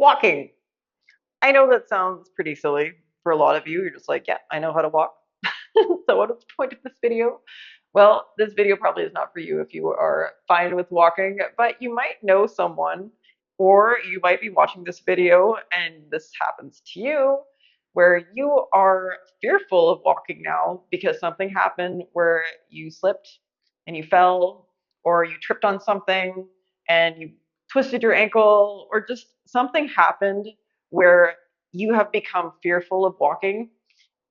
Walking. I know that sounds pretty silly for a lot of you. You're just like, yeah, I know how to walk. So what is the point of this video? Well, this video probably is not for you if you are fine with walking, but you might know someone, or you might be watching this video and this happens to you, where you are fearful of walking now because something happened where you slipped and you fell, or you tripped on something and you twisted your ankle, or just something happened where you have become fearful of walking.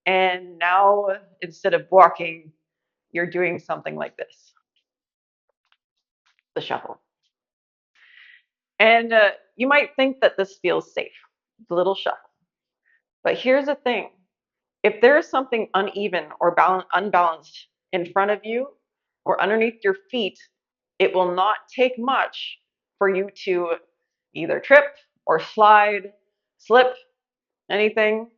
And now instead of walking, you're doing something like this, the shuffle. And you might think that this feels safe, the little shuffle. But here's the thing. If there is something uneven or unbalanced in front of you or underneath your feet, it will not take much for you to either trip or slide, slip, anything.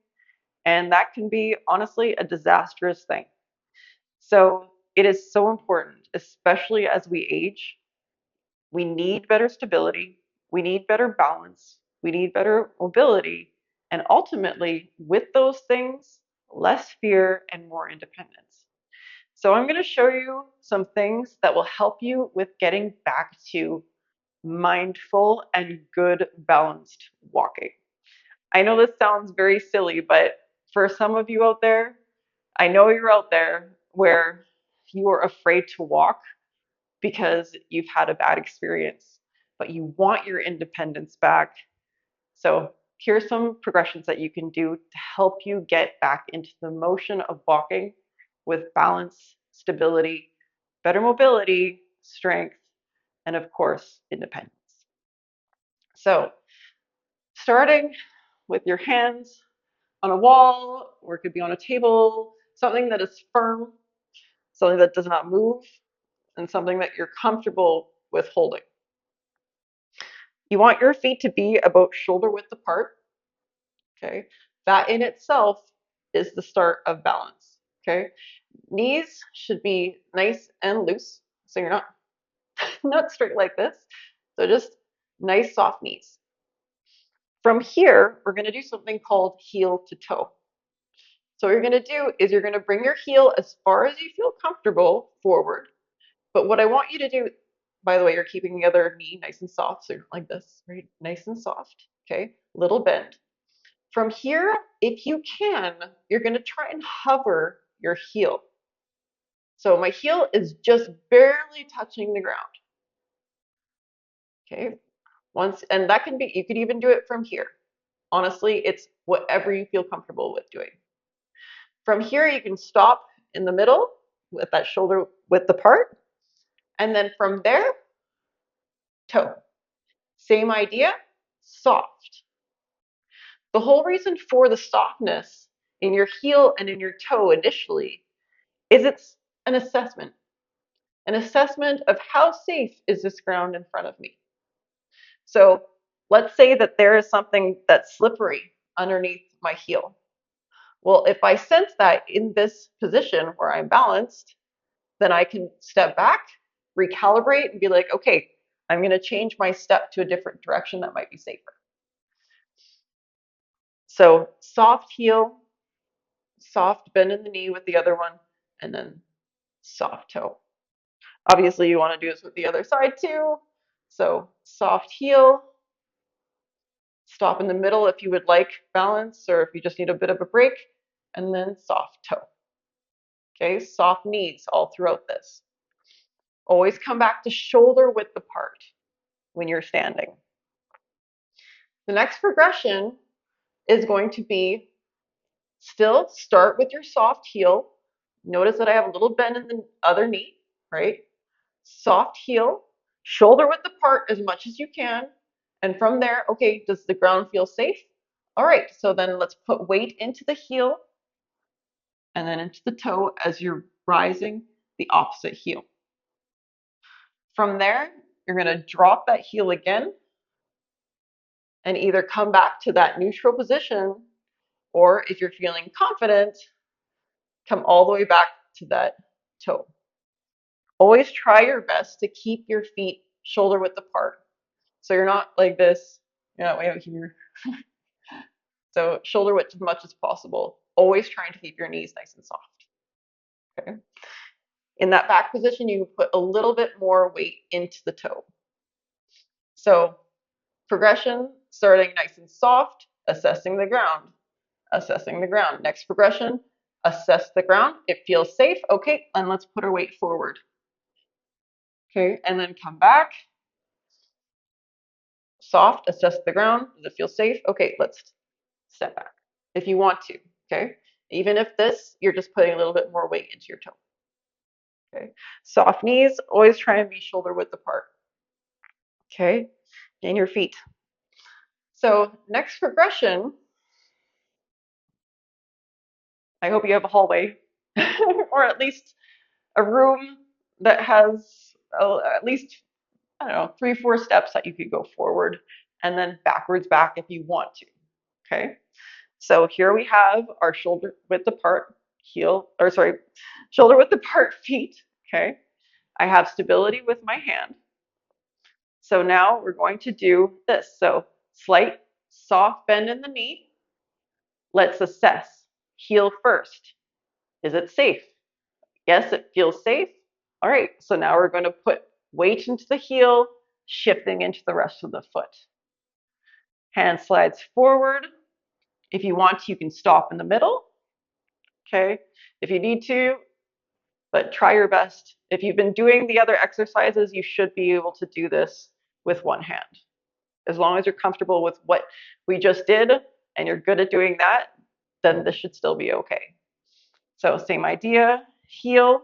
And that can be honestly a disastrous thing. So it is so important, especially as we age. We need better stability, we need better balance, we need better mobility, and ultimately, with those things, less fear and more independence. So I'm going to show you some things that will help you with getting back to mindful and good balanced walking. I know this sounds very silly, but for some of you out there, I know you're out there where you are afraid to walk because you've had a bad experience, but you want your independence back. So here's some progressions that you can do to help you get back into the motion of walking with balance, stability, better mobility, strength, and of course, independence. So starting with your hands on a wall, or it could be on a table, something that is firm, something that does not move, and something that you're comfortable with holding. You want your feet to be about shoulder width apart, okay? That in itself is the start of balance, okay? Knees should be nice and loose, so you're not not straight like this. So just nice soft knees. From here, we're going to do something called heel to toe. So what you're going to do is you're going to bring your heel as far as you feel comfortable forward. But what I want you to do, by the way, you're keeping the other knee nice and soft, so you're like this, right? Nice and soft, okay? Little bend. From here, if you can, you're going to try and hover your heel. So my heel is just barely touching the ground. Okay. And that can be, you could even do it from here. Honestly, it's whatever you feel comfortable with doing. From here, you can stop in the middle with that shoulder width apart. And then from there, toe. Same idea, soft. The whole reason for the softness in your heel and in your toe initially is it's an assessment of how safe is this ground in front of me. So let's say that there is something that's slippery underneath my heel. Well, if I sense that in this position where I'm balanced, then I can step back, recalibrate, and be like, okay, I'm going to change my step to a different direction that might be safer. So soft heel, soft bend in the knee with the other one, and then soft toe. Obviously, you want to do this with the other side too. So soft heel, stop in the middle if you would like balance or if you just need a bit of a break, and then soft toe. Okay, soft knees all throughout this. Always come back to shoulder width apart when you're standing. The next progression is going to be still start with your soft heel. Notice that I have a little bend in the other knee, right? Soft heel, shoulder width apart as much as you can. And from there, okay, does the ground feel safe? All right, so then let's put weight into the heel and then into the toe as you're rising the opposite heel. From there, you're going to drop that heel again and either come back to that neutral position, or if you're feeling confident, come all the way back to that toe. Always try your best to keep your feet shoulder width apart. So you're not like this Yeah, way out here. So shoulder width as much as possible. Always trying to keep your knees nice and soft. Okay. In that back position, you put a little bit more weight into the toe. So progression, starting nice and soft, assessing the ground, assessing the ground. Next progression, assess the ground. It feels safe. Okay, and let's put our weight forward. Okay, and then come back. Soft, assess the ground. Does it feel safe? Okay, let's step back if you want to. Okay, even if this, you're just putting a little bit more weight into your toe. Okay, soft knees, always try and be shoulder width apart. Okay, and your feet. So next progression, I hope you have a hallway or at least a room that has at least, I don't know, 3, 4 steps that you could go forward and then backwards back if you want to. Okay. So here we have our shoulder width apart shoulder width apart feet. Okay. I have stability with my hand. So now we're going to do this. So slight soft bend in the knee. Let's assess. Heel first. Is it safe? Yes, it feels safe. All right, so now we're going to put weight into the heel, shifting into the rest of the foot. Hand slides forward. If you want, you can stop in the middle. Okay, if you need to, but try your best. If you've been doing the other exercises, you should be able to do this with one hand. As long as you're comfortable with what we just did and you're good at doing that, then this should still be okay. So same idea, heel,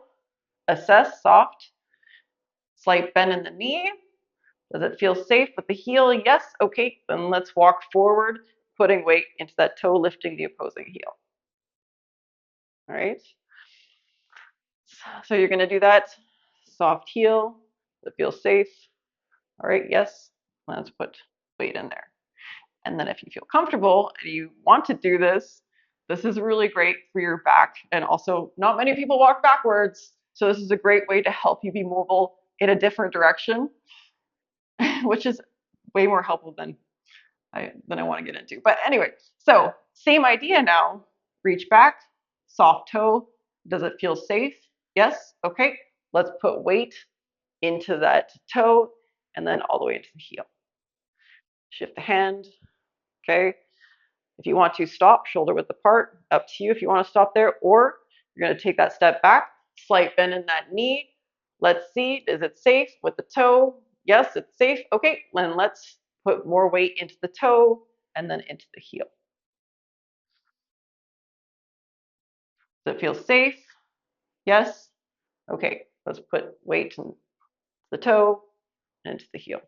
assess, soft, slight bend in the knee. Does it feel safe with the heel? Yes. Okay, then let's walk forward, putting weight into that toe, lifting the opposing heel. All right. So you're going to do that. Soft heel. Does it feel safe? All right. Yes. Let's put weight in there. And then if you feel comfortable and you want to do this, this is really great for your back. And also, not many people walk backwards. So this is a great way to help you be mobile in a different direction, which is way more helpful than I want to get into. But anyway, so same idea now. Reach back, soft toe. Does it feel safe? Yes. Okay. Let's put weight into that toe and then all the way into the heel. Shift the hand. Okay. If you want to stop, shoulder width apart, up to you if you want to stop there, or you're going to take that step back, slight bend in that knee. Let's see, is it safe with the toe? Yes, it's safe. Okay, then let's put more weight into the toe and then into the heel. Does it feel safe? Yes. Okay, let's put weight into the toe and into the heel.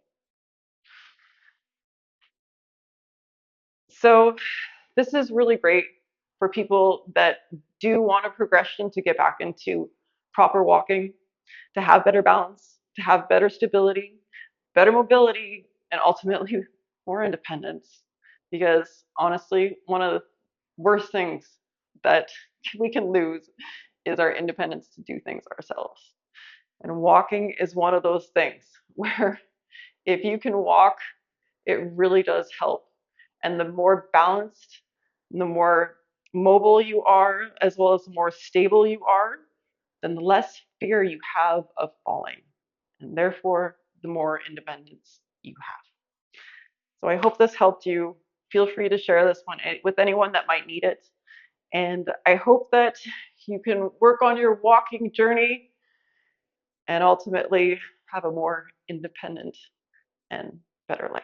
So this is really great for people that do want a progression to get back into proper walking, to have better balance, to have better stability, better mobility, and ultimately more independence. Because honestly, one of the worst things that we can lose is our independence to do things ourselves. And walking is one of those things where if you can walk, it really does help. And the more balanced, the more mobile you are, as well as the more stable you are, then the less fear you have of falling. And therefore, the more independence you have. So I hope this helped you. Feel free to share this one with anyone that might need it. And I hope that you can work on your walking journey and ultimately have a more independent and better life.